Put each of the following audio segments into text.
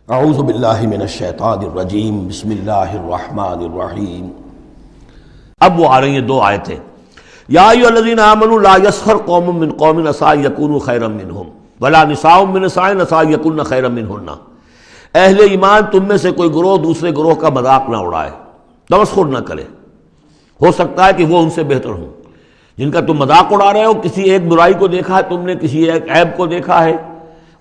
اعوذ باللہ من الشیطان الرجیم بسم اللہ الرحمن الرحیم۔ اب وہ آ رہی ہیں دو آیتیں، یا ایھا الذین آمنوا لا یسخر قوم من قوم عسى ان یکونوا خیرا منہم ولا نساء من نساء عسى ان یکن خیرا منہن۔ اہل ایمان تم میں سے کوئی گروہ دوسرے گروہ کا مذاق نہ اڑائے، تمسخر نہ کرے، ہو سکتا ہے کہ وہ ان سے بہتر ہوں۔ جن کا تم مذاق اڑا رہے ہو، کسی ایک برائی کو دیکھا ہے تم نے، کسی ایک عیب کو دیکھا ہے،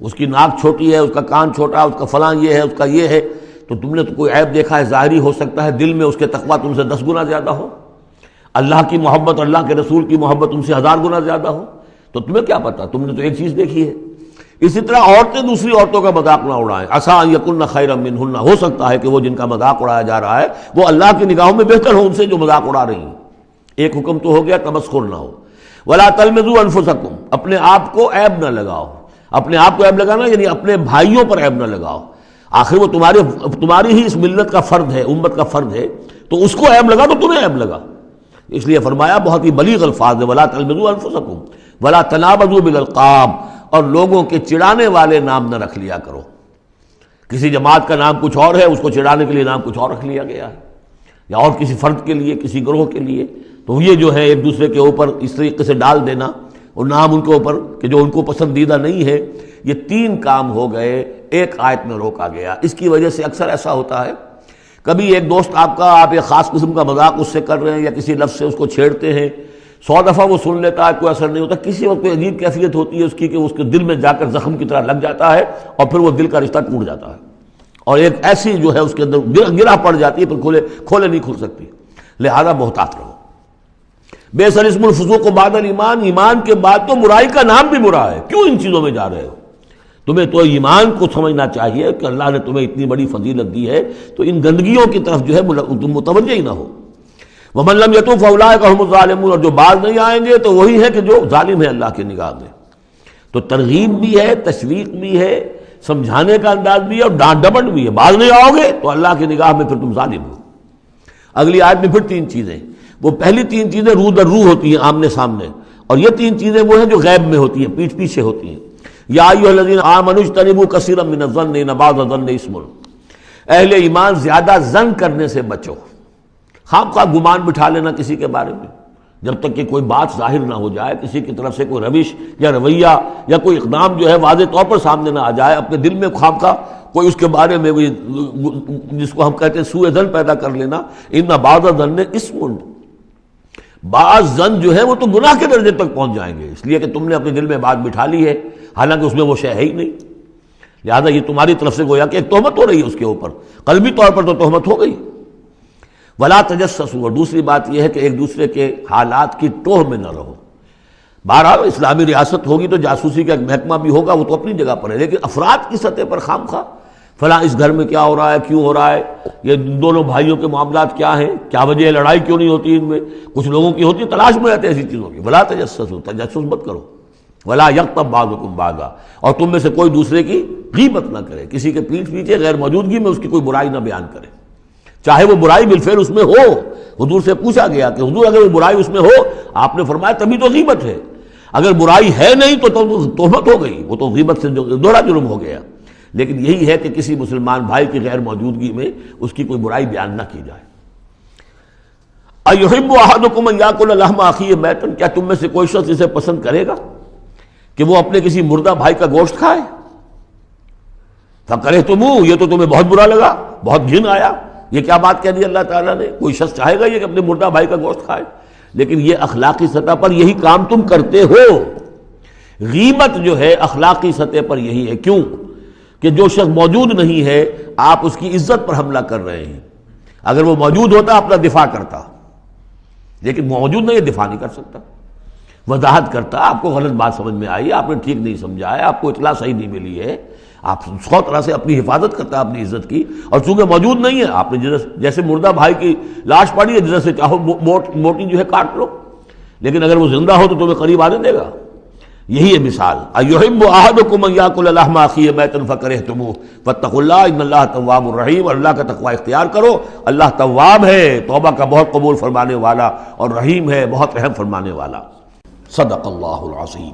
اس کی ناک چھوٹی ہے، اس کا کان چھوٹا ہے، اس کا فلاں یہ ہے، اس کا یہ ہے، تو تم نے تو کوئی عیب دیکھا ہے ظاہری، ہو سکتا ہے دل میں اس کے تقویٰ تم سے 10 گنا زیادہ ہو، اللہ کی محبت، اللہ کے رسول کی محبت تم سے 1000 گنا زیادہ ہو، تو تمہیں کیا پتا، تم نے تو ایک چیز دیکھی ہے۔ اسی طرح عورتیں دوسری عورتوں کا مذاق نہ اڑائیں، عسیٰ ان یکن خیرا منہن، ہو سکتا ہے کہ وہ جن کا مذاق اڑایا جا رہا ہے وہ اللہ کی نگاہوں میں بہتر ہو ان سے جو مذاق اڑا رہی ہیں۔ ایک حکم تو ہو گیا تمسخر نہ ہو۔ ولا تلمزوا انفسکم، اپنے آپ کو عیب نہ لگاؤ۔ اپنے آپ کو عیب لگانا یعنی اپنے بھائیوں پر عیب نہ لگاؤ، آخر وہ تمہاری ہی اس ملت کا فرد ہے، امت کا فرد ہے، تو اس کو عیب لگا تو تمہیں عیب لگا۔ اس لیے فرمایا بہت ہی بلیغ الفاظ ہے، ولا تلمزوا انفسکم ولا تنابزوا بالالقاب، اور لوگوں کے چڑانے والے نام نہ رکھ لیا کرو۔ کسی جماعت کا نام کچھ اور ہے، اس کو چڑانے کے لیے نام کچھ اور رکھ لیا گیا ہے، یا اور کسی فرد کے لیے، کسی گروہ کے لیے، تو یہ جو ہے ایک دوسرے کے اوپر اس طریقے سے ڈال دینا اور نام ان کے اوپر کہ جو ان کو پسندیدہ نہیں ہے، یہ 3 کام ہو گئے ایک آیت میں روکا گیا۔ اس کی وجہ سے اکثر ایسا ہوتا ہے، کبھی ایک دوست آپ ایک خاص قسم کا مذاق اس سے کر رہے ہیں یا کسی لفظ سے اس کو چھیڑتے ہیں، 100 دفعہ وہ سن لیتا ہے، کوئی اثر نہیں ہوتا، کسی وقت کوئی عجیب کیفیت ہوتی ہے اس کی کہ اس کے دل میں جا کر زخم کی طرح لگ جاتا ہے اور پھر وہ دل کا رشتہ ٹوٹ جاتا ہے، اور ایک ایسی جو ہے اس کے اندر گرہ پڑ جاتی ہے، پھر کھولے نہیں کھل سکتی۔ لہذا محتاط رہو۔ بئس الاسم الفسوق بعد الایمان، ایمان کے بعد تو برائی کا نام بھی برا ہے، کیوں ان چیزوں میں جا رہے ہو؟ تمہیں تو ایمان کو سمجھنا چاہیے کہ اللہ نے تمہیں اتنی بڑی فضیلت دی ہے، تو ان گندگیوں کی طرف جو ہے تم متوجہ ہی نہ ہو۔ ومن لم یتوب فاولئک هم الظالمون، اور جو باز نہیں آئیں گے تو وہی ہے کہ جو ظالم ہے اللہ کی نگاہ میں۔ تو ترغیب بھی ہے، تشویق بھی ہے، سمجھانے کا انداز بھی ہے، اور ڈانٹ ڈپٹ بھی ہے۔ باز نہیں آؤ گے تو اللہ کی نگاہ میں پھر تم ظالم ہو۔ اگلی آیت میں پھر 3 چیزیں، وہ پہلی 3 چیزیں روح در روح ہوتی ہیں، آمنے سامنے، اور یہ 3 چیزیں وہ ہیں جو غیب میں ہوتی ہیں، پیٹھ پیچھے ہوتی ہیں۔ یا ایھا الذین آمنوا اجتنبوا کثیرا من الظن ان بعض الظن اثم، اہل ایمان زیادہ ظن کرنے سے بچو، خام خواہ گمان بٹھا لینا کسی کے بارے میں، جب تک کہ کوئی بات ظاہر نہ ہو جائے، کسی کی طرف سے کوئی روش یا رویہ یا کوئی اقدام جو ہے واضح طور پر سامنے نہ آ جائے، اپنے دل میں خام خواہ کوئی اس کے بارے میں جس کو ہم کہتے ہیں سوء ظن پیدا کر لینا۔ ان بعض الظن اثم، بعض ظن جو ہے وہ تو گناہ کے درجے تک پہنچ جائیں گے، اس لیے کہ تم نے اپنے دل میں بات بٹھا لی ہے، حالانکہ اس میں وہ شے ہے ہی نہیں۔ لہذا یہ تمہاری طرف سے گویا کہ ایک تہمت ہو رہی ہے اس کے اوپر، قلبی طور پر تو تہمت ہو گئی۔ ولا تجسسوا، اور دوسری بات یہ ہے کہ ایک دوسرے کے حالات کی ٹوہ میں نہ رہو۔ بہرحال اسلامی ریاست ہوگی تو جاسوسی کا ایک محکمہ بھی ہوگا، وہ تو اپنی جگہ پر ہے، لیکن افراد کی سطح پر خام خواہ فلاں اس گھر میں کیا ہو رہا ہے، کیوں ہو رہا ہے، یہ دونوں بھائیوں کے معاملات کیا ہیں، کیا وجہ ہے، لڑائی کیوں نہیں ہوتی ان میں، کچھ لوگوں کی ہوتی ہے، تلاش میں رہتے ہیں ایسی چیزوں کی۔ ولا تجسسوا، تجسس مت کرو۔ ولا یغتب بعضکم بعضا، اور تم میں سے کوئی دوسرے کی غیبت نہ کرے، کسی کے پیٹھ پیچھے غیر موجودگی میں اس کی کوئی برائی نہ بیان کرے، چاہے وہ برائی بالفعل اس میں ہو۔ حضور سے پوچھا گیا کہ حضور اگر وہ برائی اس میں ہو، آپ نے فرمایا تبھی تو غیبت ہے، اگر برائی ہے نہیں تو تہمت ہو گئی، وہ تو غیبت سے دوہرا جرم ہو گیا۔ لیکن یہی ہے کہ کسی مسلمان بھائی کی غیر موجودگی میں اس کی کوئی برائی بیان نہ کی جائے۔ ایحب احدکم ان یاکل لحم اخیہ میتا، کیا تم میں سے کوئی شخص اسے پسند کرے گا کہ وہ اپنے کسی مردہ بھائی کا گوشت کھائے؟ فکرہتموہ، یہ تو تمہیں بہت برا لگا، بہت گھن آیا، یہ کیا بات کہہ دی اللہ تعالیٰ نے؟ کوئی شخص چاہے گا یہ کہ اپنے مردہ بھائی کا گوشت کھائے؟ لیکن یہ اخلاقی سطح پر یہی کام تم کرتے ہو۔ غیبت جو ہے اخلاقی سطح پر یہی ہے، کیوں کہ جو شخص موجود نہیں ہے آپ اس کی عزت پر حملہ کر رہے ہیں۔ اگر وہ موجود ہوتا اپنا دفاع کرتا، لیکن موجود نہیں ہے، دفاع نہیں کر سکتا، وضاحت کرتا، آپ کو غلط بات سمجھ میں آئی، آپ نے ٹھیک نہیں سمجھا ہے، آپ کو اطلاع صحیح نہیں ملی ہے، آپ 100 طرح سے اپنی حفاظت کرتا ہے اپنی عزت کی، اور چونکہ موجود نہیں ہے آپ نے جیسے مردہ بھائی کی لاش پڑی ہے، جیسے چاہو موٹی جو ہے کاٹ لو، لیکن اگر وہ زندہ ہو تو تمہیں قریب آنے دے گا۔ یہی ہے مثال۔ ایحب احدکم ان یاکل لحم اخیہ میتا فکرہتموہ فاتقوا اللہ ان اللہ تواب الرحیم، اور اللہ کا تقوی اختیار کرو، اللہ تواب ہے، توبہ کا بہت قبول فرمانے والا، اور رحیم ہے، بہت رحم فرمانے والا۔ صدق اللہ العظیم۔